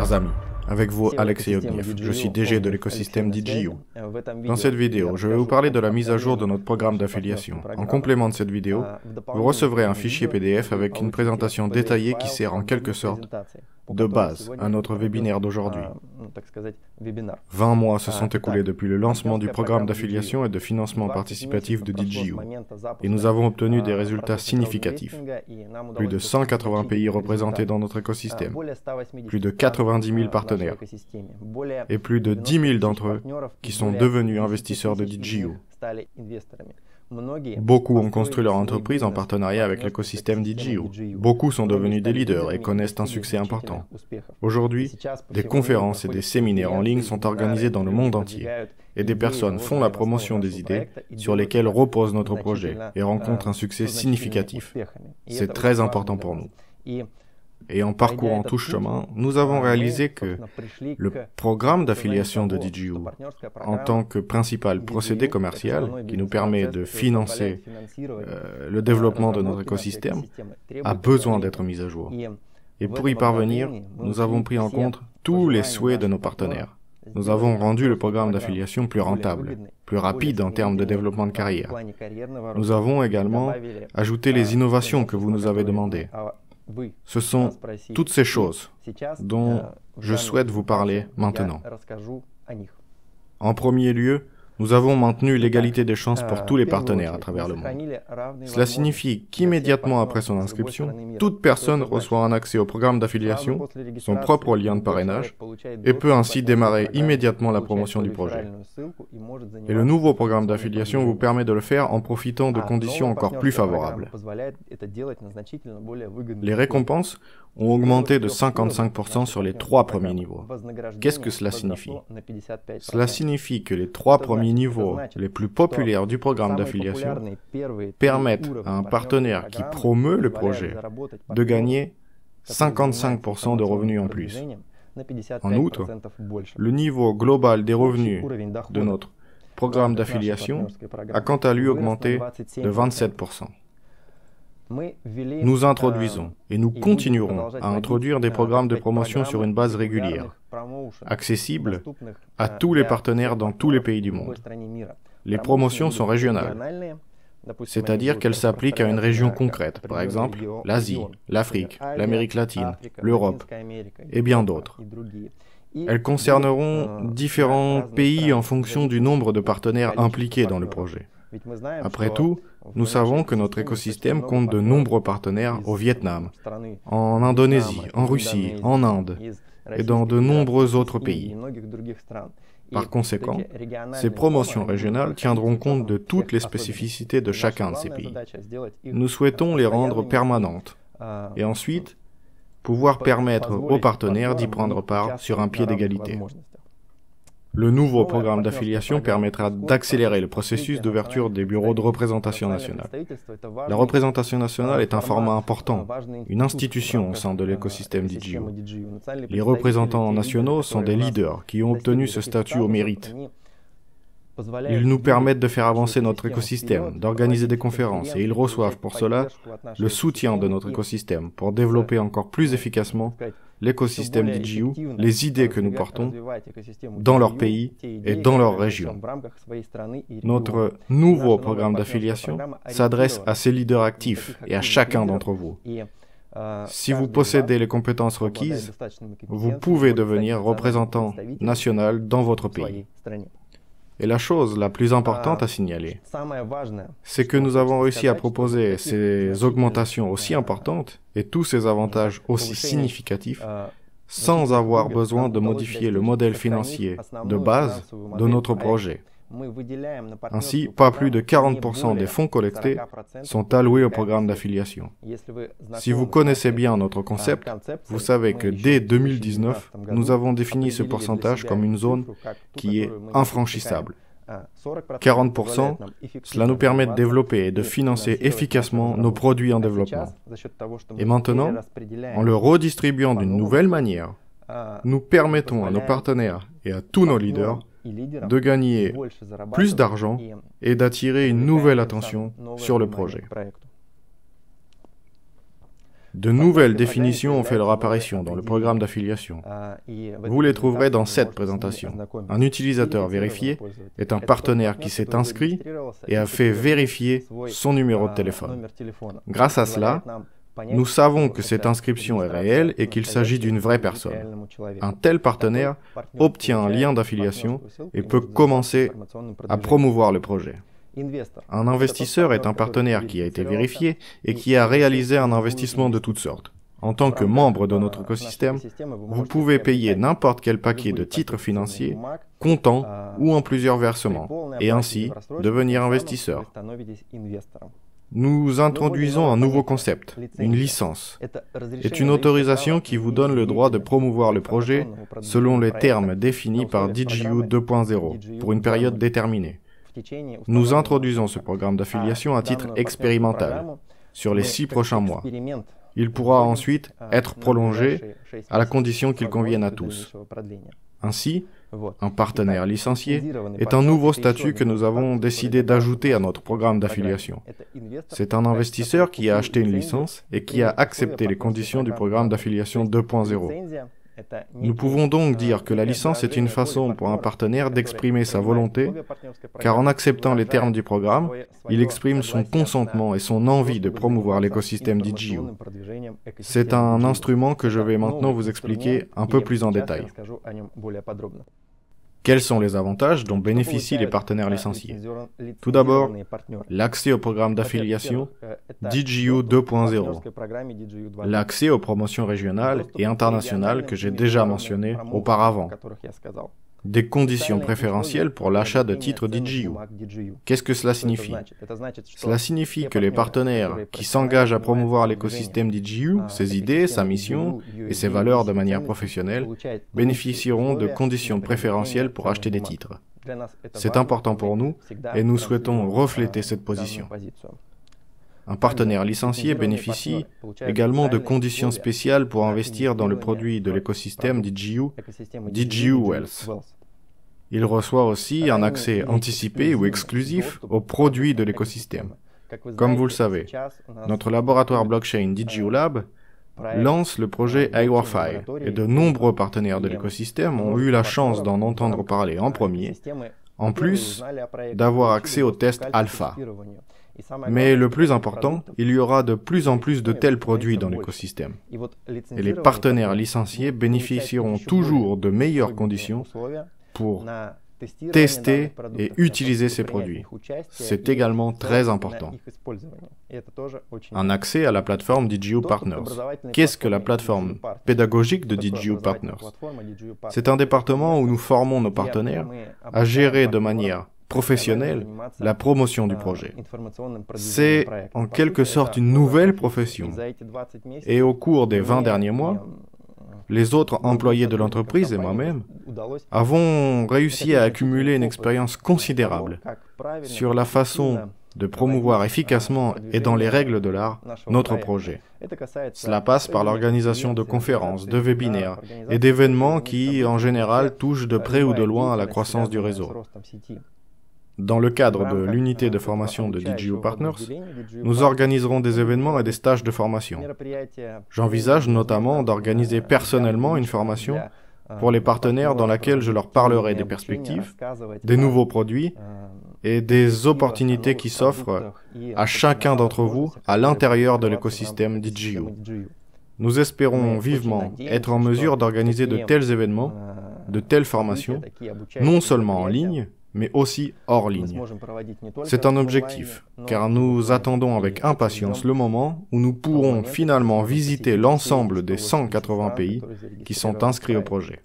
Chers amis, avec vous Alexei Ognev, je suis DG de l'écosystème DJU. Dans cette vidéo, je vais vous parler de la mise à jour de notre programme d'affiliation. En complément de cette vidéo, vous recevrez un fichier PDF avec une présentation détaillée qui sert en quelque sorte de base à notre webinaire d'aujourd'hui. 20 mois se sont écoulés depuis le lancement du programme d'affiliation et de financement participatif de DJU, et nous avons obtenu des résultats significatifs. Plus de 180 pays représentés dans notre écosystème, plus de 90 000 partenaires, et plus de 10 000 d'entre eux qui sont devenus investisseurs de DJU. Beaucoup ont construit leur entreprise en partenariat avec l'écosystème DJU. Beaucoup sont devenus des leaders et connaissent un succès important. Aujourd'hui, des conférences et des séminaires en ligne sont organisés dans le monde entier, et des personnes font la promotion des idées sur lesquelles repose notre projet et rencontrent un succès significatif. C'est très important pour nous. Et en parcourant tout ce chemin, nous avons réalisé que le programme d'affiliation de DJU, en tant que principal procédé commercial qui nous permet de financer le développement de notre écosystème, a besoin d'être mis à jour. Et pour y parvenir, nous avons pris en compte tous les souhaits de nos partenaires. Nous avons rendu le programme d'affiliation plus rentable, plus rapide en termes de développement de carrière. Nous avons également ajouté les innovations que vous nous avez demandées. Ce sont toutes ces choses dont je souhaite vous parler maintenant. En premier lieu, nous avons maintenu l'égalité des chances pour tous les partenaires à travers le monde. Cela signifie qu'immédiatement après son inscription, toute personne reçoit un accès au programme d'affiliation, son propre lien de parrainage, et peut ainsi démarrer immédiatement la promotion du projet. Et le nouveau programme d'affiliation vous permet de le faire en profitant de conditions encore plus favorables. Les récompenses ont augmenté de 55% sur les 3 premiers niveaux. Qu'est-ce que cela signifie? Cela signifie que les 3 premiers niveaux les plus populaires du programme d'affiliation permettent à un partenaire qui promeut le projet de gagner 55% de revenus en plus. En outre, le niveau global des revenus de notre programme d'affiliation a quant à lui augmenté de 27%. Nous introduisons et nous continuerons à introduire des programmes de promotion sur une base régulière, accessibles à tous les partenaires dans tous les pays du monde. Les promotions sont régionales, c'est-à-dire qu'elles s'appliquent à une région concrète, par exemple l'Asie, l'Afrique, l'Amérique latine, l'Europe et bien d'autres. Elles concerneront différents pays en fonction du nombre de partenaires impliqués dans le projet. Après tout, nous savons que notre écosystème compte de nombreux partenaires au Vietnam, en Indonésie, en Russie, en Inde et dans de nombreux autres pays. Par conséquent, ces promotions régionales tiendront compte de toutes les spécificités de chacun de ces pays. Nous souhaitons les rendre permanentes et ensuite pouvoir permettre aux partenaires d'y prendre part sur un pied d'égalité. Le nouveau programme d'affiliation permettra d'accélérer le processus d'ouverture des bureaux de représentation nationale. La représentation nationale est un format important, une institution au sein de l'écosystème DJU. Les représentants nationaux sont des leaders qui ont obtenu ce statut au mérite. Ils nous permettent de faire avancer notre écosystème, d'organiser des conférences, et ils reçoivent pour cela le soutien de notre écosystème pour développer encore plus efficacement l'écosystème DJU, les idées que nous portons dans leur pays et dans leur région. Notre nouveau programme d'affiliation s'adresse à ces leaders actifs et à chacun d'entre vous. Si vous possédez les compétences requises, vous pouvez devenir représentant national dans votre pays. Et la chose la plus importante à signaler, c'est que nous avons réussi à proposer ces augmentations aussi importantes et tous ces avantages aussi significatifs sans avoir besoin de modifier le modèle financier de base de notre projet. Ainsi, pas plus de 40% des fonds collectés sont alloués au programme d'affiliation. Si vous connaissez bien notre concept, vous savez que dès 2019, nous avons défini ce pourcentage comme une zone qui est infranchissable. 40%, cela nous permet de développer et de financer efficacement nos produits en développement. Et maintenant, en le redistribuant d'une nouvelle manière, nous permettons à nos partenaires et à tous nos leaders de gagner plus d'argent et d'attirer une nouvelle attention sur le projet. De nouvelles définitions ont fait leur apparition dans le programme d'affiliation. Vous les trouverez dans cette présentation. Un utilisateur vérifié est un partenaire qui s'est inscrit et a fait vérifier son numéro de téléphone. Grâce à cela, nous savons que cette inscription est réelle et qu'il s'agit d'une vraie personne. Un tel partenaire obtient un lien d'affiliation et peut commencer à promouvoir le projet. Un investisseur est un partenaire qui a été vérifié et qui a réalisé un investissement de toutes sortes. En tant que membre de notre écosystème, vous pouvez payer n'importe quel paquet de titres financiers, comptant ou en plusieurs versements, et ainsi devenir investisseur. Nous introduisons un nouveau concept, une licence. C'est une autorisation qui vous donne le droit de promouvoir le projet selon les termes définis par DGU 2.0 pour une période déterminée. Nous introduisons ce programme d'affiliation à titre expérimental sur les 6 prochains mois. Il pourra ensuite être prolongé à la condition qu'il convienne à tous. Ainsi, un partenaire licencié est un nouveau statut que nous avons décidé d'ajouter à notre programme d'affiliation. C'est un investisseur qui a acheté une licence et qui a accepté les conditions du programme d'affiliation 2.0. Nous pouvons donc dire que la licence est une façon pour un partenaire d'exprimer sa volonté, car en acceptant les termes du programme, il exprime son consentement et son envie de promouvoir l'écosystème DGU. C'est un instrument que je vais maintenant vous expliquer un peu plus en détail. Quels sont les avantages dont bénéficient les partenaires licenciés? Tout d'abord, l'accès au programme d'affiliation DGU 2.0, l'accès aux promotions régionales et internationales que j'ai déjà mentionnées auparavant, des conditions préférentielles pour l'achat de titres DGU. Qu'est-ce que cela signifie? Cela signifie que les partenaires qui s'engagent à promouvoir l'écosystème DGU, ses idées, sa mission et ses valeurs de manière professionnelle, bénéficieront de conditions préférentielles pour acheter des titres. C'est important pour nous et nous souhaitons refléter cette position. Un partenaire licencié bénéficie également de conditions spéciales pour investir dans le produit de l'écosystème DGU, DGU Wealth. Il reçoit aussi un accès anticipé ou exclusif aux produits de l'écosystème. Comme vous le savez, notre laboratoire blockchain DGU Lab lance le projet AwaFi et de nombreux partenaires de l'écosystème ont eu la chance d'en entendre parler en premier, en plus d'avoir accès au test alpha. Mais le plus important, il y aura de plus en plus de tels produits dans l'écosystème. Et les partenaires licenciés bénéficieront toujours de meilleures conditions pour tester et utiliser ces produits. C'est également très important. Un accès à la plateforme DGU Partners. Qu'est-ce que la plateforme pédagogique de DGU Partners? C'est un département où nous formons nos partenaires à gérer de manière professionnelle la promotion du projet. C'est en quelque sorte une nouvelle profession. Et au cours des 20 derniers mois, les autres employés de l'entreprise et moi-même avons réussi à accumuler une expérience considérable sur la façon de promouvoir efficacement et dans les règles de l'art notre projet. Cela passe par l'organisation de conférences, de webinaires et d'événements qui, en général, touchent de près ou de loin à la croissance du réseau. Dans le cadre de l'unité de formation de DGU Partners, nous organiserons des événements et des stages de formation. J'envisage notamment d'organiser personnellement une formation pour les partenaires dans laquelle je leur parlerai des perspectives, des nouveaux produits et des opportunités qui s'offrent à chacun d'entre vous à l'intérieur de l'écosystème DGU. Nous espérons vivement être en mesure d'organiser de tels événements, de telles formations, non seulement en ligne, mais aussi hors ligne. C'est un objectif, car nous attendons avec impatience le moment où nous pourrons finalement visiter l'ensemble des 180 pays qui sont inscrits au projet.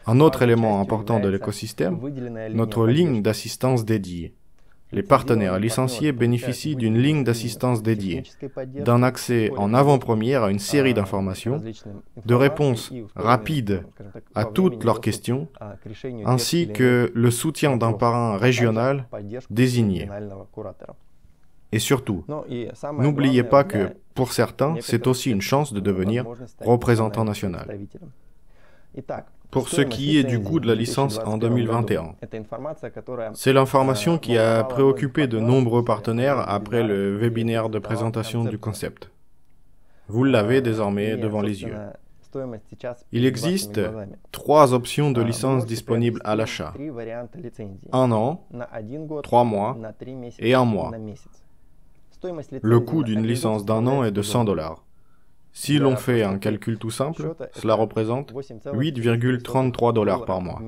Un autre élément important de l'écosystème, notre ligne d'assistance dédiée. Les partenaires licenciés bénéficient d'une ligne d'assistance dédiée, d'un accès en avant-première à une série d'informations, de réponses rapides à toutes leurs questions, ainsi que le soutien d'un parrain régional désigné. Et surtout, n'oubliez pas que, pour certains, c'est aussi une chance de devenir représentant national. Pour ce qui est du coût de la licence en 2021, c'est l'information qui a préoccupé de nombreux partenaires après le webinaire de présentation du concept. Vous l'avez désormais devant les yeux. Il existe 3 options de licence disponibles à l'achat. 1 an, 3 mois et 1 mois. Le coût d'une licence d'1 an est de $100. Si l'on fait un calcul tout simple, cela représente $8,33 par mois.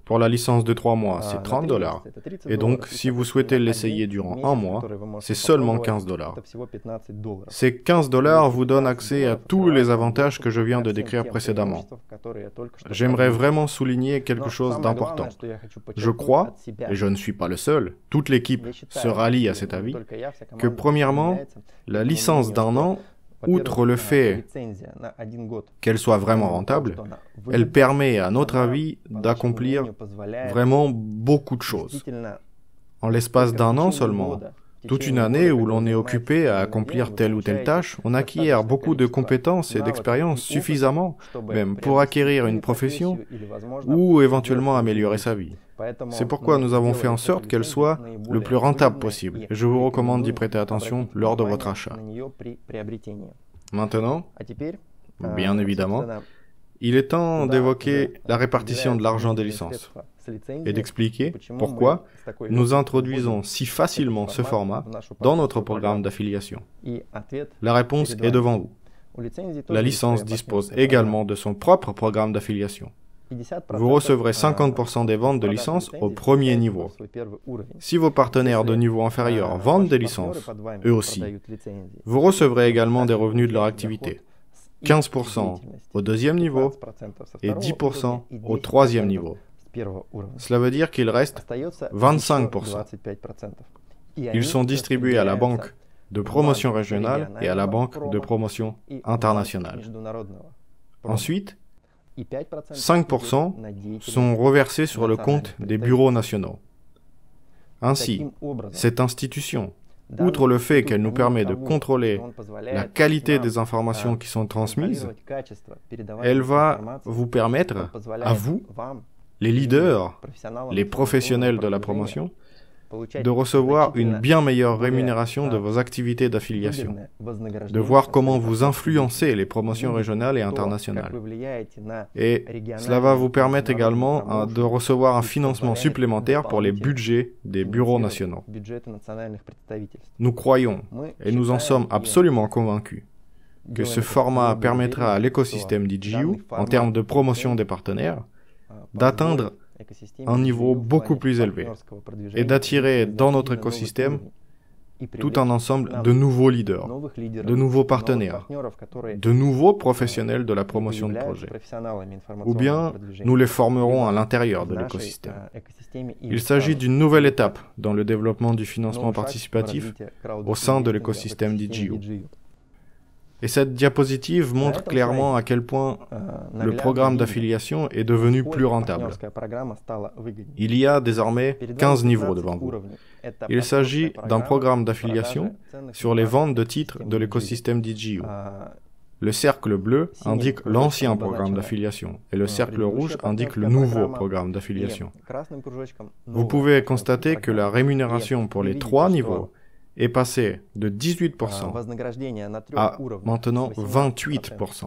Pour la licence de 3 mois, c'est $30. Et donc, si vous souhaitez l'essayer durant 1 mois, c'est seulement $15. Ces $15 vous donnent accès à tous les avantages que je viens de décrire précédemment. J'aimerais vraiment souligner quelque chose d'important. Je crois, et je ne suis pas le seul, toute l'équipe se rallie à cet avis, que premièrement, la licence d'1 an, outre le fait qu'elle soit vraiment rentable, elle permet, à notre avis, d'accomplir vraiment beaucoup de choses. En l'espace d'1 an seulement, toute une année où l'on est occupé à accomplir telle ou telle tâche, on acquiert beaucoup de compétences et d'expériences suffisamment, même pour acquérir une profession ou éventuellement améliorer sa vie. C'est pourquoi nous avons fait en sorte qu'elle soit le plus rentable possible. Et je vous recommande d'y prêter attention lors de votre achat. Maintenant, bien évidemment, il est temps d'évoquer la répartition de l'argent des licences et d'expliquer pourquoi nous introduisons si facilement ce format dans notre programme d'affiliation. La réponse est devant vous. La licence dispose également de son propre programme d'affiliation. Vous recevrez 50% des ventes de licences au premier niveau. Si vos partenaires de niveau inférieur vendent des licences, eux aussi, vous recevrez également des revenus de leur activité. 15% au deuxième niveau et 10% au troisième niveau. Cela veut dire qu'il reste 25%. Ils sont distribués à la banque de promotion régionale et à la banque de promotion internationale. Ensuite, 5% sont reversés sur le compte des bureaux nationaux. Ainsi, cette institution, outre le fait qu'elle nous permet de contrôler la qualité des informations qui sont transmises, elle va vous permettre, à vous, les leaders, les professionnels de la promotion, de recevoir une bien meilleure rémunération de vos activités d'affiliation, de voir comment vous influencez les promotions régionales et internationales. Et cela va vous permettre également de recevoir un financement supplémentaire pour les budgets des bureaux nationaux. Nous croyons, et nous en sommes absolument convaincus, que ce format permettra à l'écosystème DJU, en termes de promotion des partenaires, d'atteindre un niveau beaucoup plus élevé et d'attirer dans notre écosystème tout un ensemble de nouveaux leaders, de nouveaux partenaires, de nouveaux professionnels de la promotion de projet. Ou bien nous les formerons à l'intérieur de l'écosystème. Il s'agit d'une nouvelle étape dans le développement du financement participatif au sein de l'écosystème DJU. Et cette diapositive montre clairement à quel point le programme d'affiliation est devenu plus rentable. Il y a désormais 15 niveaux devant vous. Il s'agit d'un programme d'affiliation sur les ventes de titres de l'écosystème DJU. Le cercle bleu indique l'ancien programme d'affiliation et le cercle rouge indique le nouveau programme d'affiliation. Vous pouvez constater que la rémunération pour les 3 niveaux est passé de 18% à maintenant 28%.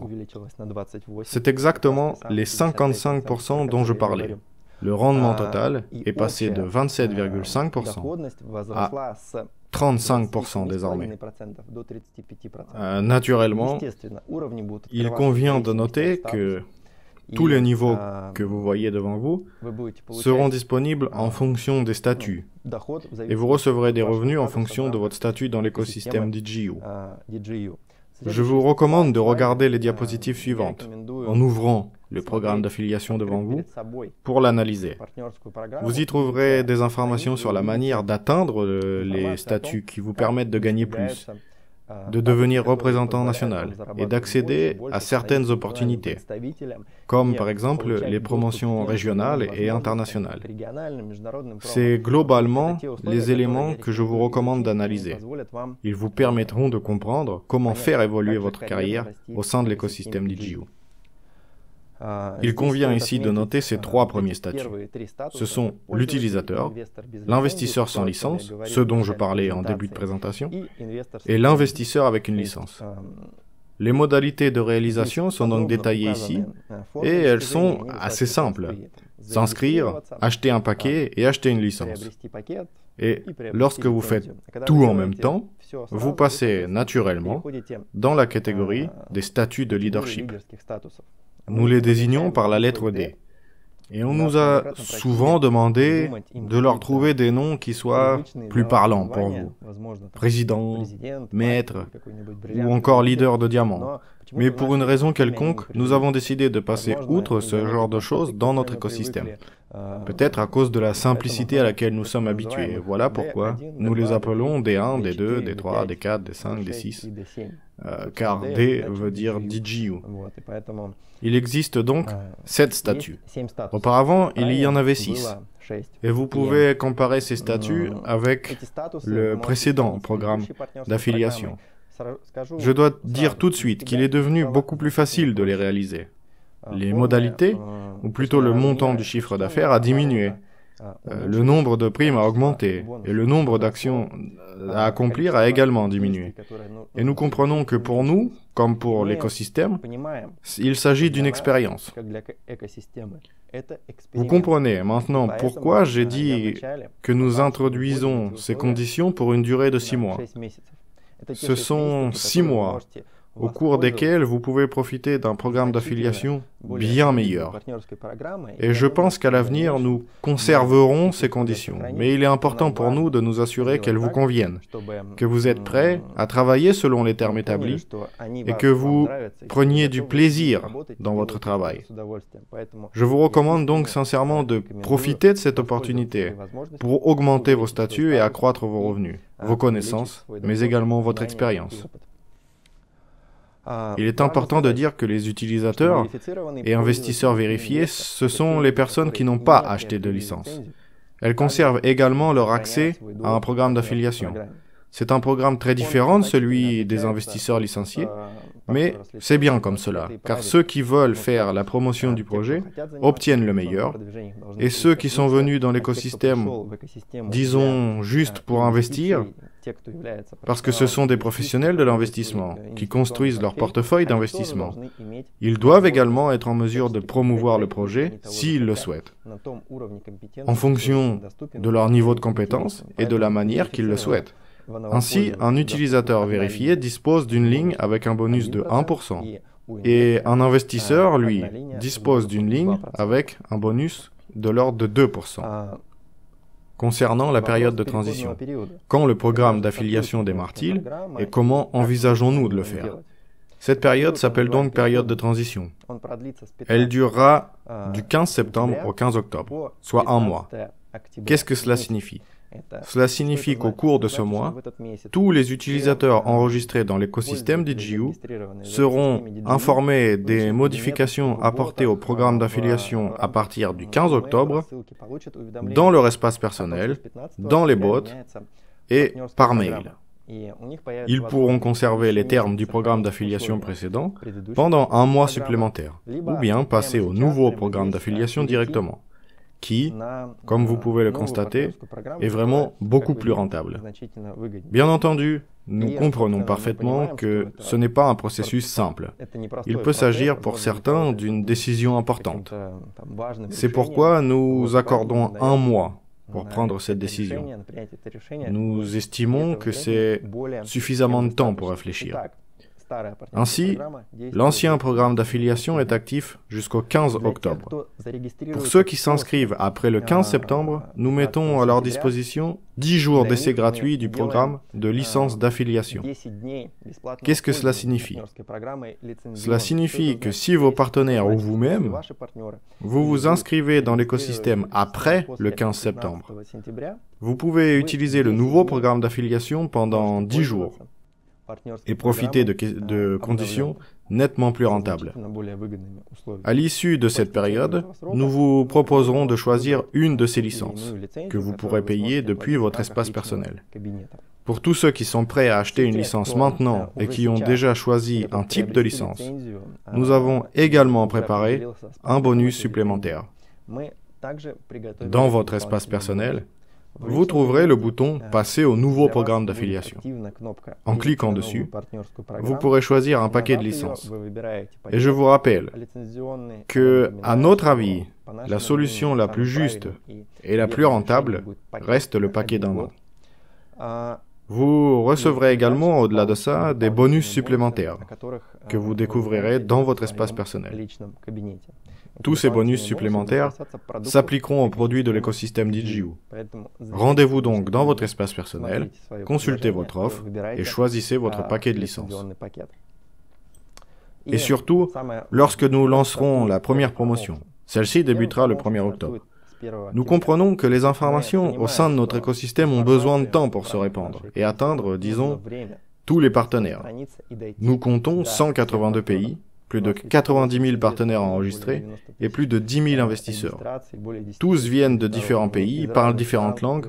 C'est exactement les 55% dont je parlais. Le rendement total est passé de 27,5% à 35% désormais. Naturellement, il convient de noter que tous les niveaux que vous voyez devant vous seront disponibles en fonction des statuts et vous recevrez des revenus en fonction de votre statut dans l'écosystème DJU. Je vous recommande de regarder les diapositives suivantes en ouvrant le programme d'affiliation devant vous pour l'analyser. Vous y trouverez des informations sur la manière d'atteindre les statuts qui vous permettent de gagner plus, de devenir représentant national et d'accéder à certaines opportunités, comme par exemple les promotions régionales et internationales. C'est globalement les éléments que je vous recommande d'analyser. Ils vous permettront de comprendre comment faire évoluer votre carrière au sein de l'écosystème DJU. Il convient ici de noter ces 3 premiers statuts. Ce sont l'utilisateur, l'investisseur sans licence, ce dont je parlais en début de présentation, et l'investisseur avec une licence. Les modalités de réalisation sont donc détaillées ici, et elles sont assez simples. S'inscrire, acheter un paquet et acheter une licence. Et lorsque vous faites tout en même temps, vous passez naturellement dans la catégorie des statuts de leadership. Nous les désignons par la lettre D. Et on nous a souvent demandé de leur trouver des noms qui soient plus parlants pour vous. Président, maître, ou encore leader de diamant. Mais pour une raison quelconque, nous avons décidé de passer outre ce genre de choses dans notre écosystème. Peut-être à cause de la simplicité à laquelle nous sommes habitués. Voilà pourquoi nous les appelons D1, D2, D3, D4, D5, D6. Car D veut dire DGU. Il existe donc 7 statuts. Auparavant, il y en avait 6. Et vous pouvez comparer ces statuts avec le précédent programme d'affiliation. Je dois dire tout de suite qu'il est devenu beaucoup plus facile de les réaliser. Les modalités, ou plutôt le montant du chiffre d'affaires, a diminué. Le nombre de primes a augmenté et le nombre d'actions à accomplir a également diminué. Et nous comprenons que pour nous, comme pour l'écosystème, il s'agit d'une expérience. Vous comprenez maintenant pourquoi j'ai dit que nous introduisons ces conditions pour une durée de 6 mois. Ce sont 6 mois au cours desquels vous pouvez profiter d'un programme d'affiliation bien meilleur. Et je pense qu'à l'avenir, nous conserverons ces conditions. Mais il est important pour nous de nous assurer qu'elles vous conviennent, que vous êtes prêts à travailler selon les termes établis et que vous preniez du plaisir dans votre travail. Je vous recommande donc sincèrement de profiter de cette opportunité pour augmenter vos statuts et accroître vos revenus, vos connaissances, mais également votre expérience. Il est important de dire que les utilisateurs et investisseurs vérifiés, ce sont les personnes qui n'ont pas acheté de licence. Elles conservent également leur accès à un programme d'affiliation. C'est un programme très différent de celui des investisseurs licenciés, mais c'est bien comme cela, car ceux qui veulent faire la promotion du projet obtiennent le meilleur, et ceux qui sont venus dans l'écosystème, disons juste pour investir, parce que ce sont des professionnels de l'investissement qui construisent leur portefeuille d'investissement. Ils doivent également être en mesure de promouvoir le projet s'ils le souhaitent, en fonction de leur niveau de compétence et de la manière qu'ils le souhaitent. Ainsi, un utilisateur vérifié dispose d'une ligne avec un bonus de 1%, et un investisseur, lui, dispose d'une ligne avec un bonus de l'ordre de 2%. Concernant la période de transition, quand le programme d'affiliation démarre-t-il et comment envisageons-nous de le faire? Cette période s'appelle donc période de transition. Elle durera du 15 septembre au 15 octobre, soit un mois. Qu'est-ce que cela signifie? Cela signifie qu'au cours de ce mois, tous les utilisateurs enregistrés dans l'écosystème DGU seront informés des modifications apportées au programme d'affiliation à partir du 15 octobre dans leur espace personnel, dans les bots et par mail. Ils pourront conserver les termes du programme d'affiliation précédent pendant un mois supplémentaire, ou bien passer au nouveau programme d'affiliation directement, qui, comme vous pouvez le constater, est vraiment beaucoup plus rentable. Bien entendu, nous comprenons parfaitement que ce n'est pas un processus simple. Il peut s'agir pour certains d'une décision importante. C'est pourquoi nous accordons un mois pour prendre cette décision. Nous estimons que c'est suffisamment de temps pour réfléchir. Ainsi, l'ancien programme d'affiliation est actif jusqu'au 15 octobre. Pour ceux qui s'inscrivent après le 15 septembre, nous mettons à leur disposition 10 jours d'essai gratuit du programme de licence d'affiliation. Qu'est-ce que cela signifie? Cela signifie que si vos partenaires ou vous-même, vous vous inscrivez dans l'écosystème après le 15 septembre, vous pouvez utiliser le nouveau programme d'affiliation pendant 10 jours et profiter de conditions nettement plus rentables. À l'issue de cette période, nous vous proposerons de choisir une de ces licences, que vous pourrez payer depuis votre espace personnel. Pour tous ceux qui sont prêts à acheter une licence maintenant et qui ont déjà choisi un type de licence, nous avons également préparé un bonus supplémentaire. Dans votre espace personnel, vous trouverez le bouton « Passer au nouveau programme d'affiliation ». En cliquant dessus, vous pourrez choisir un paquet de licences. Et je vous rappelle que, à notre avis, la solution la plus juste et la plus rentable reste le paquet d'un an. Vous recevrez également, au-delà de ça, des bonus supplémentaires que vous découvrirez dans votre espace personnel. Tous ces bonus supplémentaires s'appliqueront aux produits de l'écosystème DigiU. Rendez-vous donc dans votre espace personnel, consultez votre offre et choisissez votre paquet de licences. Et surtout, lorsque nous lancerons la première promotion, celle-ci débutera le 1er octobre. Nous comprenons que les informations au sein de notre écosystème ont besoin de temps pour se répandre et atteindre, disons, tous les partenaires. Nous comptons 182 pays, plus de 90 000 partenaires enregistrés et plus de 10 000 investisseurs. Tous viennent de différents pays, parlent différentes langues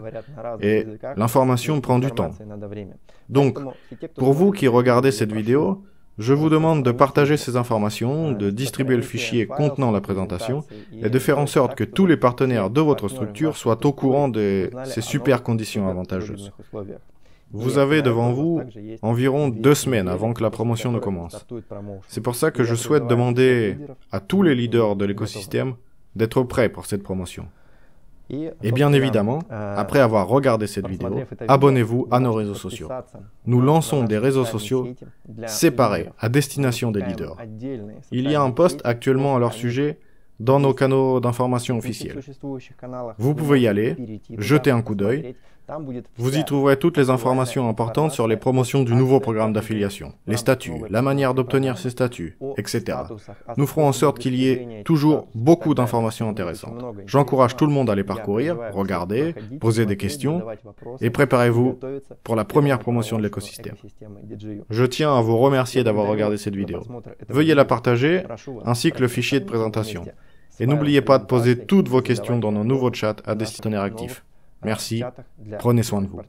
et l'information prend du temps. Donc, pour vous qui regardez cette vidéo, je vous demande de partager ces informations, de distribuer le fichier contenant la présentation et de faire en sorte que tous les partenaires de votre structure soient au courant de ces super conditions avantageuses. Vous avez devant vous environ 2 semaines avant que la promotion ne commence. C'est pour ça que je souhaite demander à tous les leaders de l'écosystème d'être prêts pour cette promotion. Et bien évidemment, après avoir regardé cette vidéo, abonnez-vous à nos réseaux sociaux. Nous lançons des réseaux sociaux séparés à destination des leaders. Il y a un post actuellement à leur sujet dans nos canaux d'information officiels. Vous pouvez y aller, jeter un coup d'œil. Vous y trouverez toutes les informations importantes sur les promotions du nouveau programme d'affiliation, les statuts, la manière d'obtenir ces statuts, etc. Nous ferons en sorte qu'il y ait toujours beaucoup d'informations intéressantes. J'encourage tout le monde à les parcourir, regarder, poser des questions et préparez-vous pour la première promotion de l'écosystème. Je tiens à vous remercier d'avoir regardé cette vidéo. Veuillez la partager ainsi que le fichier de présentation. Et n'oubliez pas de poser toutes vos questions dans nos nouveaux chats à destinataires actifs. Merci, prenez soin de vous.